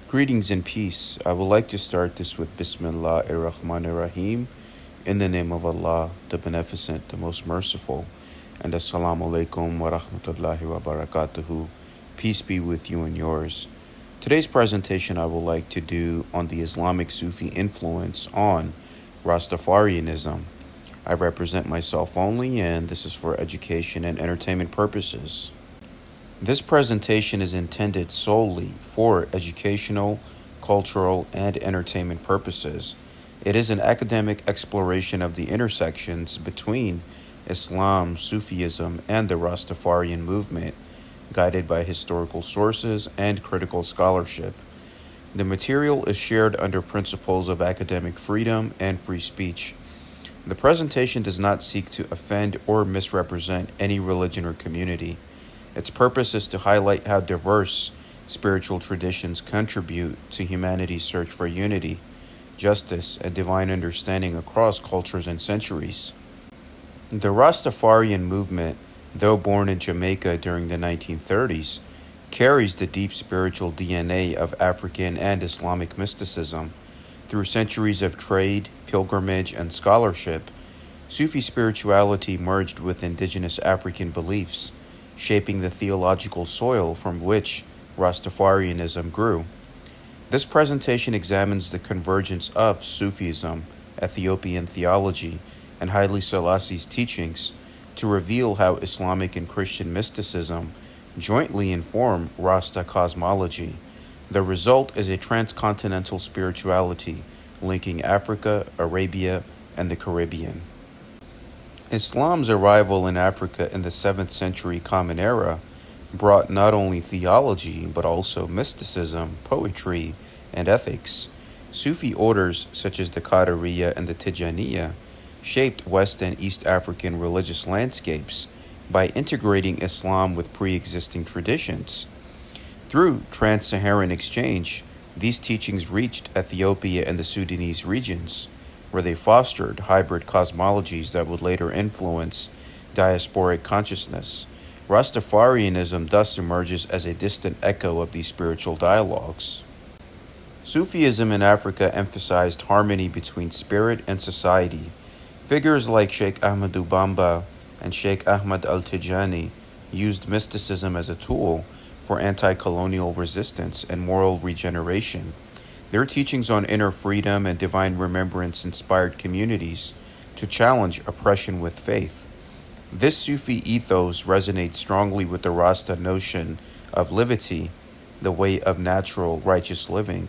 Greetings and peace. I would like to start this with Bismillah ar-Rahman ar-Rahim, in the name of Allah, the Beneficent, the Most Merciful, and Assalamu alaikum wa rahmatullahi wa barakatuhu. Peace be with you and yours. Today's presentation I would like to do on the Islamic Sufi influence on Rastafarianism. I represent myself only, and this is for education and entertainment purposes. This presentation is intended solely for educational, cultural, and entertainment purposes. It is an academic exploration of the intersections between Islam, Sufism, and the Rastafarian movement, guided by historical sources and critical scholarship. The material is shared under principles of academic freedom and free speech. The presentation does not seek to offend or misrepresent any religion or community. Its purpose is to highlight how diverse spiritual traditions contribute to humanity's search for unity, justice, and divine understanding across cultures and centuries. The Rastafarian movement, though born in Jamaica during the 1930s, carries the deep spiritual DNA of African and Islamic mysticism. Through centuries of trade, pilgrimage, and scholarship, Sufi spirituality merged with indigenous African beliefs, shaping the theological soil from which Rastafarianism grew. This presentation examines the convergence of Sufism, Ethiopian theology, and Haile Selassie's teachings to reveal how Islamic and Christian mysticism jointly inform Rasta cosmology. The result is a transcontinental spirituality linking Africa, Arabia, and the Caribbean. Islam's arrival in Africa in the 7th century Common Era brought not only theology but also mysticism, poetry, and ethics. Sufi orders such as the Qadariyya and the Tijaniyya shaped West and East African religious landscapes by integrating Islam with pre-existing traditions. Through trans-Saharan exchange, these teachings reached Ethiopia and the Sudanese regions, where they fostered hybrid cosmologies that would later influence diasporic consciousness. Rastafarianism thus emerges as a distant echo of these spiritual dialogues. Sufism in Africa emphasized harmony between spirit and society. Figures like Sheikh Ahmadu Bamba and Sheikh Ahmad al-Tijani used mysticism as a tool for anti-colonial resistance and moral regeneration. Their teachings on inner freedom and divine remembrance inspired communities to challenge oppression with faith. This Sufi ethos resonates strongly with the Rasta notion of livity, the way of natural, righteous living.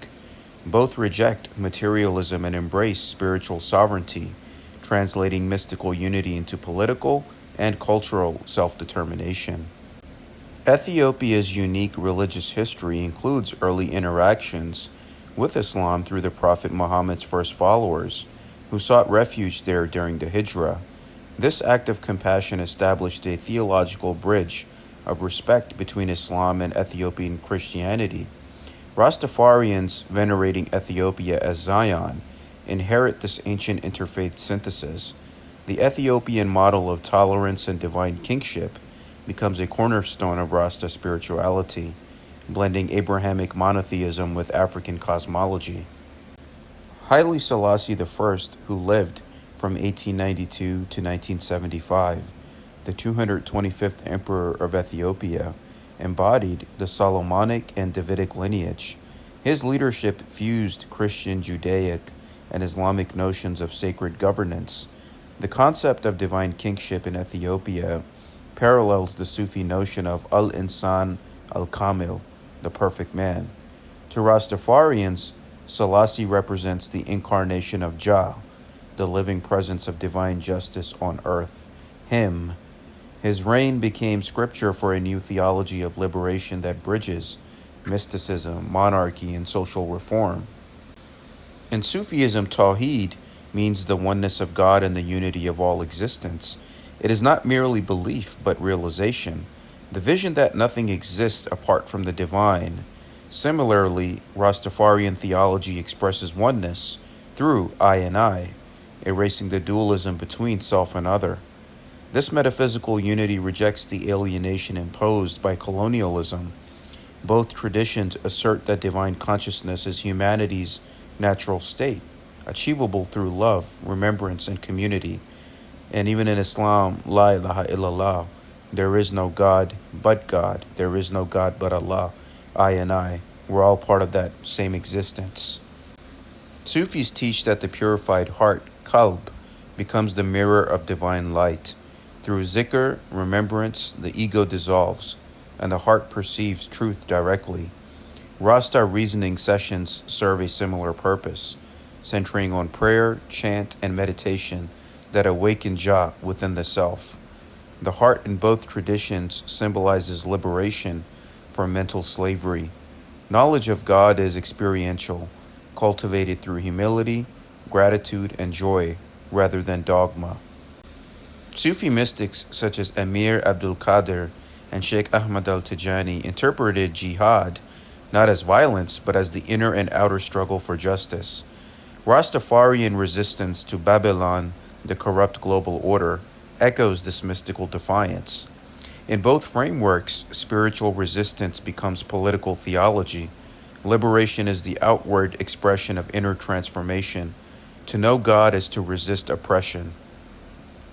Both reject materialism and embrace spiritual sovereignty, translating mystical unity into political and cultural self-determination. Ethiopia's unique religious history includes early interactions with Islam through the Prophet Muhammad's first followers, who sought refuge there during the Hijrah. This act of compassion established a theological bridge of respect between Islam and Ethiopian Christianity. Rastafarians, venerating Ethiopia as Zion, inherit this ancient interfaith synthesis. The Ethiopian model of tolerance and divine kingship becomes a cornerstone of Rasta spirituality, blending Abrahamic monotheism with African cosmology. Haile Selassie I, who lived from 1892 to 1975, the 225th emperor of Ethiopia, embodied the Solomonic and Davidic lineage. His leadership fused Christian, Judaic, and Islamic notions of sacred governance. The concept of divine kingship in Ethiopia parallels the Sufi notion of al-insan al-kamil, the perfect man. To Rastafarians, Selassie represents the incarnation of Jah, the living presence of divine justice on earth. His reign became scripture for a new theology of liberation that bridges mysticism, monarchy, and social reform. In Sufism, Tawheed means the oneness of God and the unity of all existence. It is not merely belief, but realization, the vision that nothing exists apart from the divine. Similarly, Rastafarian theology expresses oneness through I, erasing the dualism between self and other. This metaphysical unity rejects the alienation imposed by colonialism. Both traditions assert that divine consciousness is humanity's natural state, achievable through love, remembrance, and community. And even in Islam, La ilaha illallah, there is no God but God. There is no God but Allah, I and I. We're all part of that same existence. Sufis teach that the purified heart, qalb, becomes the mirror of divine light. Through zikr, remembrance, the ego dissolves, and the heart perceives truth directly. Rasta reasoning sessions serve a similar purpose, centering on prayer, chant, and meditation that awaken Jah within the self. The heart in both traditions symbolizes liberation from mental slavery. Knowledge of God is experiential, cultivated through humility, gratitude, and joy rather than dogma. Sufi mystics such as Amir Abdul Qadir and Sheikh Ahmad al-Tijani interpreted jihad not as violence but as the inner and outer struggle for justice. Rastafarian resistance to Babylon, the corrupt global order, echoes this mystical defiance. In both frameworks, spiritual resistance becomes political theology. Liberation is the outward expression of inner transformation. To know God is to resist oppression.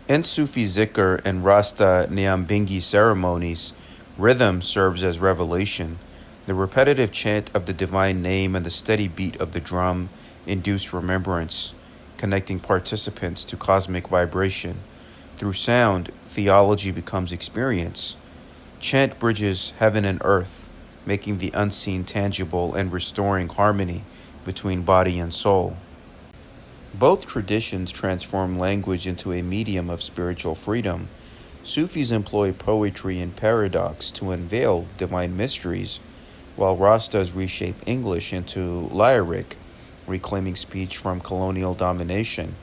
In Sufi zikr and Rasta Nyambingi ceremonies, rhythm serves as revelation. The repetitive chant of the divine name and the steady beat of the drum induce remembrance, connecting participants to cosmic vibration. Through sound, theology becomes experience. Chant bridges heaven and earth, making the unseen tangible and restoring harmony between body and soul. Both traditions transform language into a medium of spiritual freedom. Sufis employ poetry and paradox to unveil divine mysteries, while Rastas reshape English into lyric, reclaiming speech from colonial domination.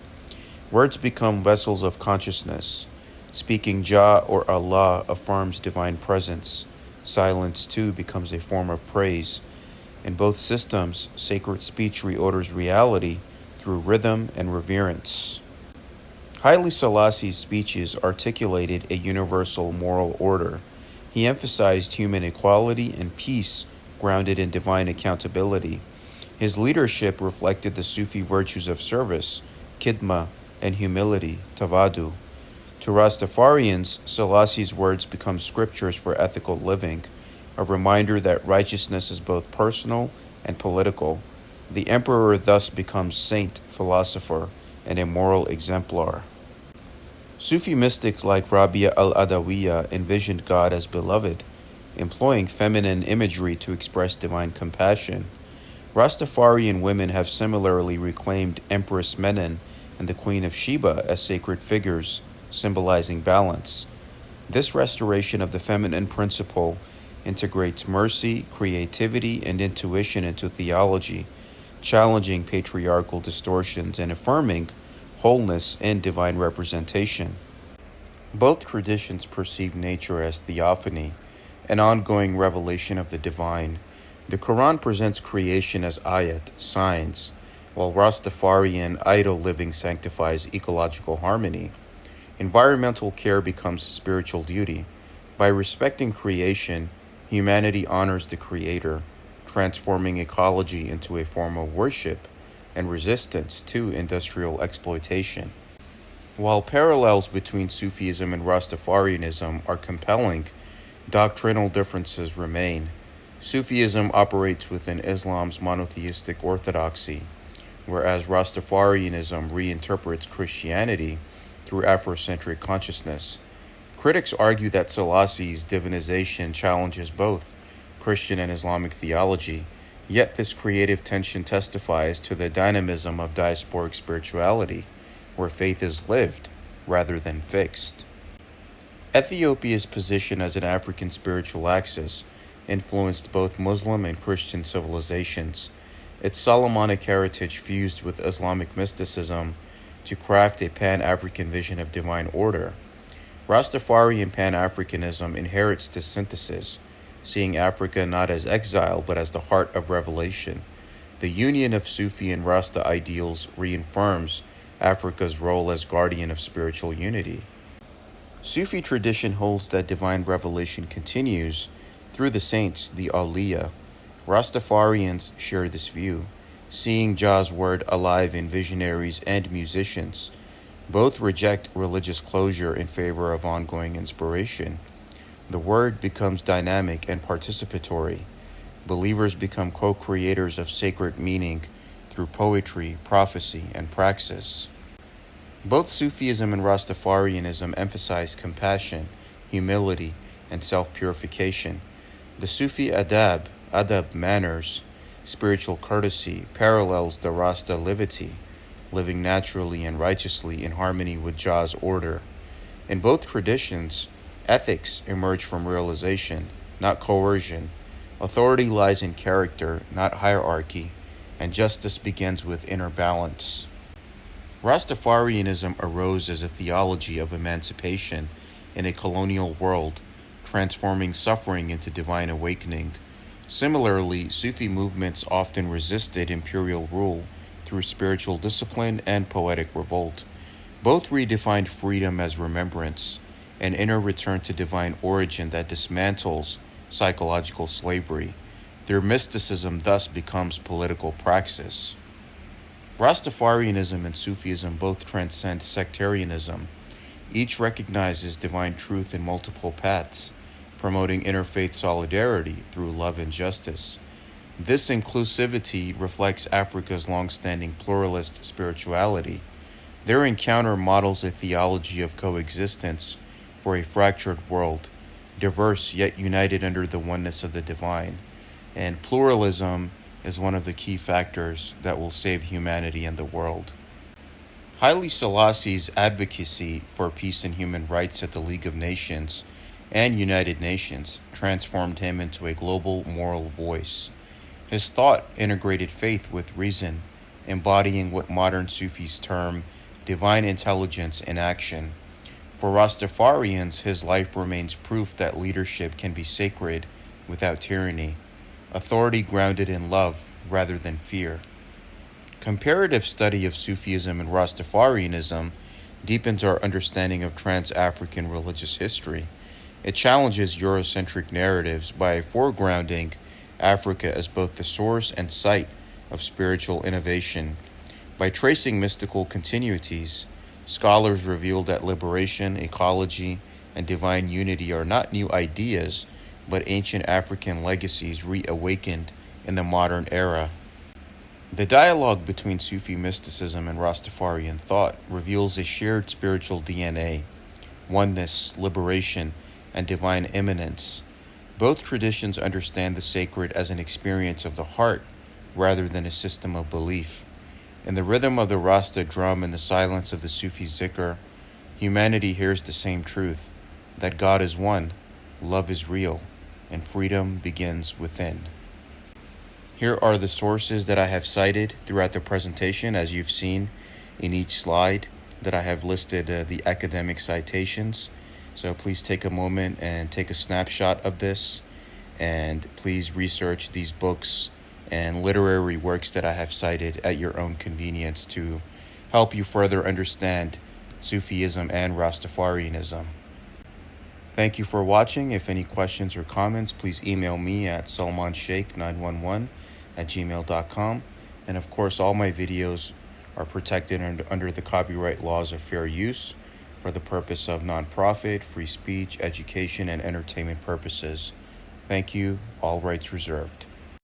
Words become vessels of consciousness. Speaking Jah or Allah affirms divine presence. Silence, too, becomes a form of praise. In both systems, sacred speech reorders reality through rhythm and reverence. Haile Selassie's speeches articulated a universal moral order. He emphasized human equality and peace grounded in divine accountability. His leadership reflected the Sufi virtues of service, khidma, and humility, tawadu. To Rastafarians, Selassie's words become scriptures for ethical living, a reminder that righteousness is both personal and political. The emperor thus becomes saint, philosopher, and a moral exemplar. Sufi mystics like Rabia al-Adawiya envisioned God as beloved, employing feminine imagery to express divine compassion. Rastafarian women have similarly reclaimed Empress Menen and the Queen of Sheba as sacred figures, symbolizing balance. This restoration of the feminine principle integrates mercy, creativity, and intuition into theology, challenging patriarchal distortions and affirming wholeness and divine representation. Both traditions perceive nature as theophany, an ongoing revelation of the divine. The Quran presents creation as ayat, signs, while Rastafarian idol living sanctifies ecological harmony. Environmental care becomes spiritual duty. By respecting creation, humanity honors the Creator, transforming ecology into a form of worship and resistance to industrial exploitation. While parallels between Sufism and Rastafarianism are compelling, doctrinal differences remain. Sufism operates within Islam's monotheistic orthodoxy, whereas Rastafarianism reinterprets Christianity through Afrocentric consciousness. Critics argue that Selassie's divinization challenges both Christian and Islamic theology, yet this creative tension testifies to the dynamism of diasporic spirituality, where faith is lived rather than fixed. Ethiopia's position as an African spiritual axis influenced both Muslim and Christian civilizations. Its Solomonic heritage fused with Islamic mysticism to craft a Pan-African vision of divine order. Rastafarian Pan-Africanism inherits this synthesis, seeing Africa not as exile but as the heart of revelation. The union of Sufi and Rasta ideals reaffirms Africa's role as guardian of spiritual unity. Sufi tradition holds that divine revelation continues Through the saints, the Awliya, Rastafarians share this view, seeing Jah's word alive in visionaries and musicians. Both reject religious closure in favor of ongoing inspiration. The word becomes dynamic and participatory. Believers become co-creators of sacred meaning through poetry, prophecy, and praxis. Both Sufism and Rastafarianism emphasize compassion, humility, and self-purification. The Sufi adab manners, spiritual courtesy, parallels the Rasta livity, living naturally and righteously in harmony with Jah's order. In both traditions, ethics emerge from realization, not coercion. Authority lies in character, not hierarchy, and justice begins with inner balance. Rastafarianism arose as a theology of emancipation in a colonial world, transforming suffering into divine awakening. Similarly, Sufi movements often resisted imperial rule through spiritual discipline and poetic revolt. Both redefined freedom as remembrance, an inner return to divine origin that dismantles psychological slavery. Their mysticism thus becomes political praxis. Rastafarianism and Sufism both transcend sectarianism. Each recognizes divine truth in multiple paths, promoting interfaith solidarity through love and justice. This inclusivity reflects Africa's long-standing pluralist spirituality. Their encounter models a theology of coexistence for a fractured world, diverse yet united under the oneness of the divine. And pluralism is one of the key factors that will save humanity and the world. Haile Selassie's advocacy for peace and human rights at the League of Nations and United Nations transformed him into a global moral voice. His thought integrated faith with reason, embodying what modern Sufis term divine intelligence in action. For Rastafarians, his life remains proof that leadership can be sacred without tyranny, authority grounded in love rather than fear. Comparative study of Sufism and Rastafarianism deepens our understanding of trans-African religious history. It challenges Eurocentric narratives by foregrounding Africa as both the source and site of spiritual innovation. By tracing mystical continuities, scholars reveal that liberation, ecology, and divine unity are not new ideas, but ancient African legacies reawakened in the modern era. The dialogue between Sufi mysticism and Rastafarian thought reveals a shared spiritual DNA, oneness, liberation, and divine immanence. Both traditions understand the sacred as an experience of the heart rather than a system of belief. In the rhythm of the Rasta drum and the silence of the Sufi zikr, humanity hears the same truth, that God is one, love is real, and freedom begins within. Here are the sources that I have cited throughout the presentation, as you've seen in each slide that I have listed the academic citations. So please take a moment and take a snapshot of this, and please research these books and literary works that I have cited at your own convenience to help you further understand Sufism and Rastafarianism. Thank you for watching. If any questions or comments, please email me at salmansheikh911@gmail.com. And of course, all my videos are protected under the copyright laws of fair use for the purpose of nonprofit, free speech, education, and entertainment purposes. Thank you. All rights reserved.